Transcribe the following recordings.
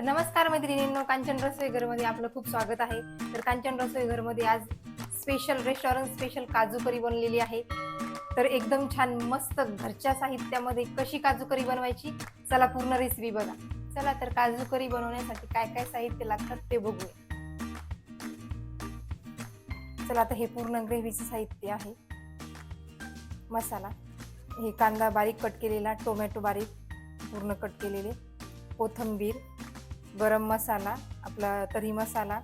नमस्कार मैत्रिणींनो, कांचन रसोई घरमध्ये आपलं खूप स्वागत आहे। तर कांचन रसोई घरमध्ये आज स्पेशल रेस्टॉरंट स्पेशल काजू करी बनलेली आहे। तर एकदम छान मस्त घरच्या साहित्यामध्ये कशी काजू करी बनवायची, चला पूर्ण रेसिपी बघा। चला तर काजू करी बनवण्यासाठी काय काय साहित्य लागतात ते बघूया। चला आता हे पूर्ण ग्रेव्हीचे साहित्य आहे। मसाला, हे कांदा बारीक कट केलेला, टोमॅटो बारीक पूर्ण कट केलेले, कोथिंबीर, गरम मसाला, आपला तरी मसाला,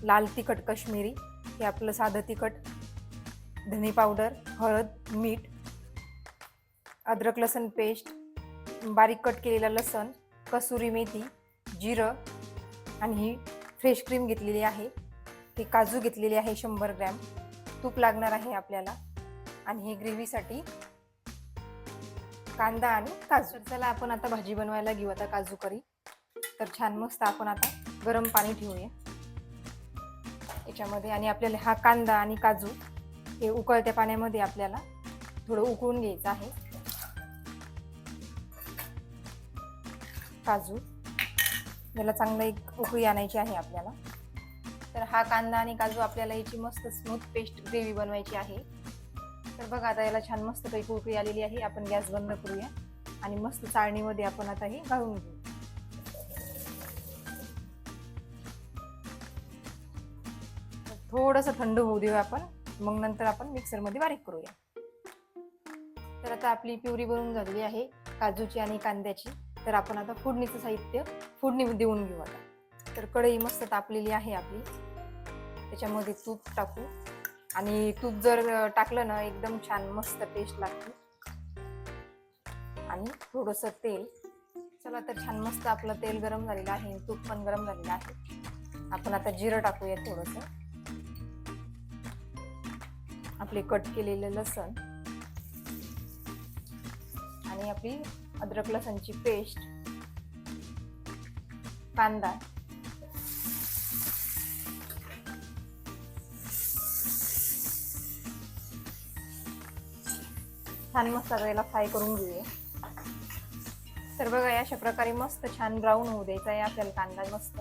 लाल तिखट कश्मीरी, हे आपलं साधं तिखट, धने पावडर, हळद, मीठ, अद्रक लसूण पेस्ट, बारीक कट केलेला लसूण, कसुरी मेथी, जिरं आणि ही फ्रेश क्रीम घेतलेली आहे। हे काजू घेतलेले आहे 100 ग्रॅम, तूप लागणार आहे आपल्याला आणि हे ग्रेव्हीसाठी कांदा आणि काजू। चला आपण आता भाजी बनवायला घेऊ आता काजू करी। तर छान मस्त आपण आता गरम पाणी ठेवूया याच्यामध्ये आणि आपल्याला हा कांदा आणि काजू हे उकळत्या पाण्यामध्ये आपल्याला थोडं उकळून घ्यायचं आहे। काजू याला चांगलं एक उकळी आणायची आहे आपल्याला। तर हा कांदा आणि काजू आपल्याला याची मस्त स्मूथ पेस्ट ग्रेव्ही बनवायची आहे। तर बघा आता याला छान मस्त पैकी उकळी आलेली आहे। आपण गॅस बंद करूया आणि मस्त चाळणीमध्ये आपण आता हे गाळून घेऊ। थोडंसं थंड होऊ देऊ आपण, मग नंतर आपण मिक्सरमध्ये बारीक करूया। तर आता आपली प्युरी बनवून झालेली आहे काजूची आणि कांद्याची। तर आपण आता फोडणीचं साहित्य फोडणी देऊन घेऊ आता। तर कढई मस्त तापलेली आहे आपली, त्याच्यामध्ये तूप टाकू आणि तूप जर टाकलं ना एकदम छान मस्त टेस्ट लागते। आणि थोडंसं तेल, चला तर छान मस्त आपलं तेल गरम झालेलं आहे, तूप पण गरम झालेलं आहे। आपण आता जिरं टाकूया थोडंसं, आपले कट केलेले लसूण आणि आपली अद्रक लसूणची पेस्ट, कांदा, छान मस्त याला फ्राय करून घेऊया। तर बघा अशा प्रकारे मस्त छान ब्राऊन होऊ द्यायचा आहे आपल्याला कांदा मस्त।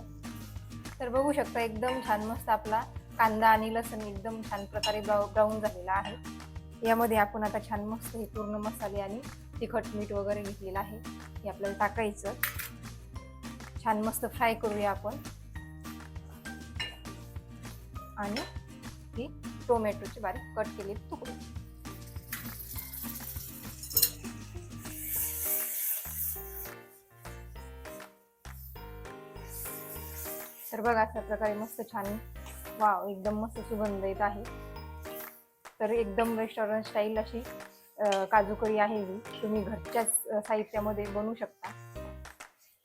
तर बघू शकता एकदम छान मस्त आपला कांदा आणि लसूण एकदम छान प्रकारे ब्राऊन झालेला आहे। यामध्ये आपण आता छान मस्त हे पूर्ण मसाले आणि तिखट मीठ वगैरे घेतलेलं आहे, हे आपल्याला टाकायचं। छान मस्त फ्राय करूया आपण आणि ही टोमॅटोची बारीक कट केलेली तुकडे। तर बघा अशा प्रकारे मस्त छान वाव एकदम मस्त सुगंध येत आहे। तर एकदम रेस्टॉरंट स्टाईल अशी काजू करी आहे ही, तुम्ही घरच्याच साहित्यामध्ये बनवू शकता।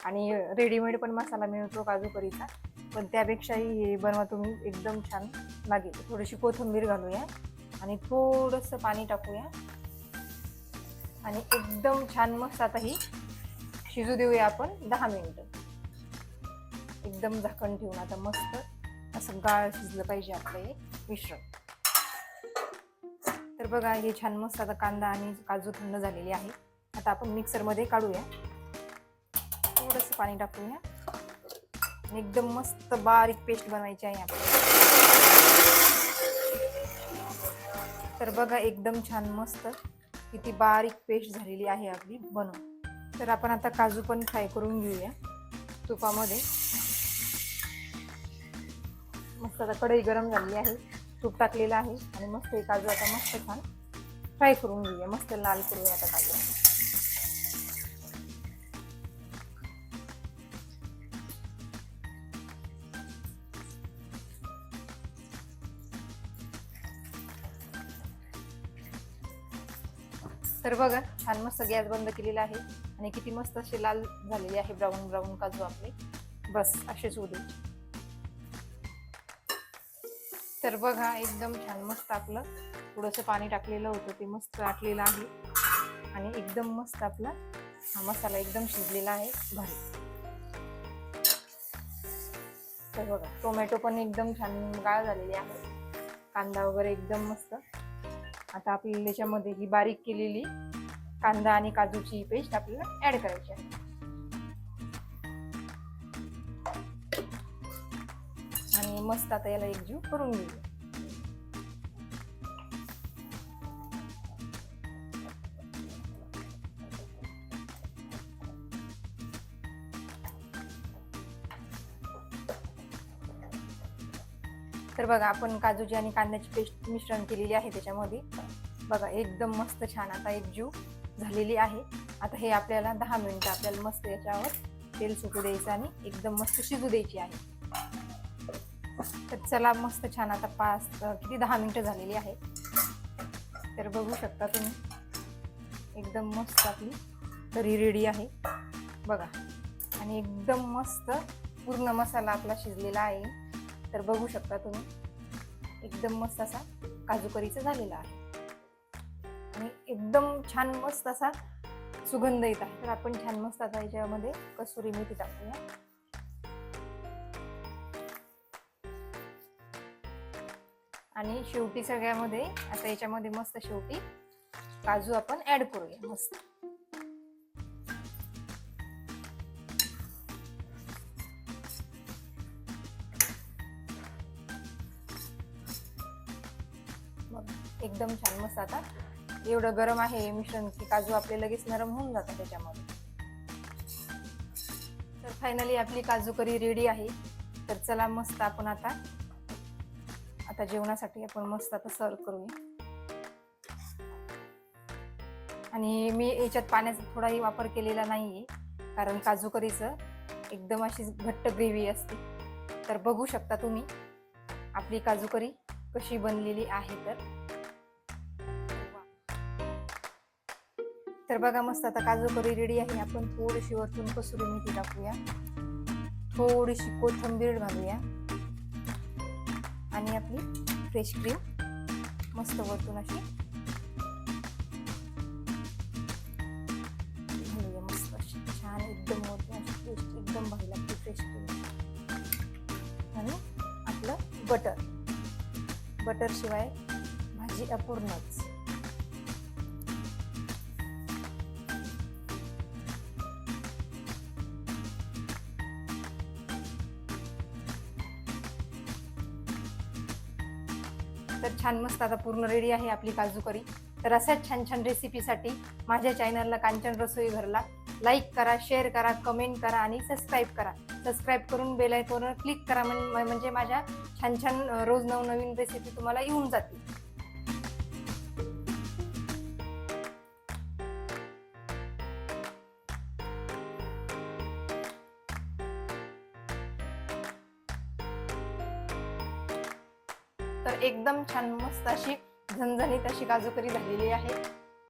आणि रेडीमेड पण मसाला मिळतो काजू करीचा, पण त्यापेक्षाही हे बनवा तुम्ही, एकदम छान लागेल। थोडीशी कोथिंबीर घालूया आणि थोडंसं पाणी टाकूया आणि एकदम छान मस्त आता ही शिजू देऊया आपण 10 मिनिटं। एकदम झाकण ठेवून आता मस्त असं गाळ शिजलं पाहिजे आपलं हे मिश्रण। तर बघा हे छान मस्त आता कांदा आणि काजू थंड झालेली आहे। आता आपण मिक्सरमध्ये काढूया, थोडंसं पाणी टाकूया आणि एकदम मस्त बारीक पेस्ट बनवायची आहे आपल्याला। तर बघा एकदम छान मस्त किती बारीक पेस्ट झालेली आहे आपली बनवून। तर आपण आता काजू पण फ्राय करून घेऊया तुपामध्ये। मस्त आता कढई गरम झालेली आहे, तूप टाकलेलं आहे आणि मस्त हे काजू आता मस्त छान फ्राय करून घेऊया, मस्त लाल करूया आता काजू। तर बघा छान मस्त गॅस बंद केलेला आहे आणि किती मस्त असे लाल झालेले आहे ब्राऊन ब्राऊन काजू आपले, बस असेच होऊ द्यायचे। तर बघा एकदम छान मस्त आपलं थोडंसं पाणी टाकलेलं होतं ते मस्त आटलेलं आहे आणि एकदम मस्त आपला हा मसाला एकदम शिजलेला आहे भारी। तर बघा टोमॅटो पण एकदम छान गाळ झालेली आहे, कांदा वगैरे एकदम मस्त। आता आपल्याला याच्यामध्ये ही बारीक केलेली कांदा आणि काजूची पेस्ट आपल्याला ऍड करायची आहे। मस्त आता याला एकजीव करून घेऊया. तर बघा आपण काजूची आणि कांद्याची पेस्ट मिश्रण केलेली आहे त्याच्यामध्ये. बघा एकदम मस्त छान आता एकजीव झालेली आहे. आता हे आपल्याला 10 मिनिटं आपल्याला मस्त याच्यावर तेल सुटू द्यायचं आणि एकदम मस्त शिजू द्यायची आहे. तर चला मस्त छान आता 10 मिनिटं झालेली आहे. तर बघू शकता तुम्ही एकदम मस्त आपली करी रेडी आहे बघा. आणि एकदम मस्त पूर्ण मसाला आपला शिजलेला आहे. तर बघू शकता तुम्ही एकदम मस्त असा काजू करीचा झालेला आहे आणि एकदम छान मस्त असा सुगंध येत आहे. तर आपण छान मस्त आता याच्यामध्ये कसुरी मेथी टाकूया. आणि शेवटी सगळ्यामध्ये आता याच्यामध्ये मस्त शेवटी काजू आपण ऍड करूया मस्त. एकदम छान मस्त आता एवढं गरम आहे मिश्रण की काजू आपले लगेच नरम होऊन जातात त्याच्यामध्ये. तर फायनली आपली काजू करी रेडी आहे. तर चला मस्त आपण आता जेवणासाठी आपण मस्त आता सर्व करूया. आणि मी याच्यात पाण्याचा थोडाही वापर केलेला नाहीये कारण काजू करीचं एकदम अशी घट्ट ग्रेव्ही असते. तर बघू शकता तुम्ही आपली काजू करी कशी बनलेली आहे. तर बघा मस्त आता काजू करी रेडी आहे. आपण थोडीशी वरतून कसुरी मेथी टाकूया, थोडीशी कोथिंबीर घालूया आणि आपली फ्रेश क्रीम मस्त वरतून अशी घालूया. मस्त अशी छान एकदम वरतून अशी टेस्ट एकदम भारी लागते फ्रेश क्रीम. आणि आपलं बटर शिवाय भाजी अपूर्णच. तर छान मस्त आता पूर्ण रेडी आहे आपली काजू करी. तर अशाच छान छान रेसिपीसाठी माझ्या चॅनलला कांचन रसोई घरला लाईक करा, शेअर करा, कमेंट करा आणि सबस्क्राईब करा. सबस्क्राईब करून बेल आयकॉनवर क्लिक करा म्हणजे माझ्या छान छान रोज नवनवीन रेसिपी तुम्हाला येऊन जातील. तर एकदम छान मस्त अशी झणझणीत अशी काजू करी झालेली आहे.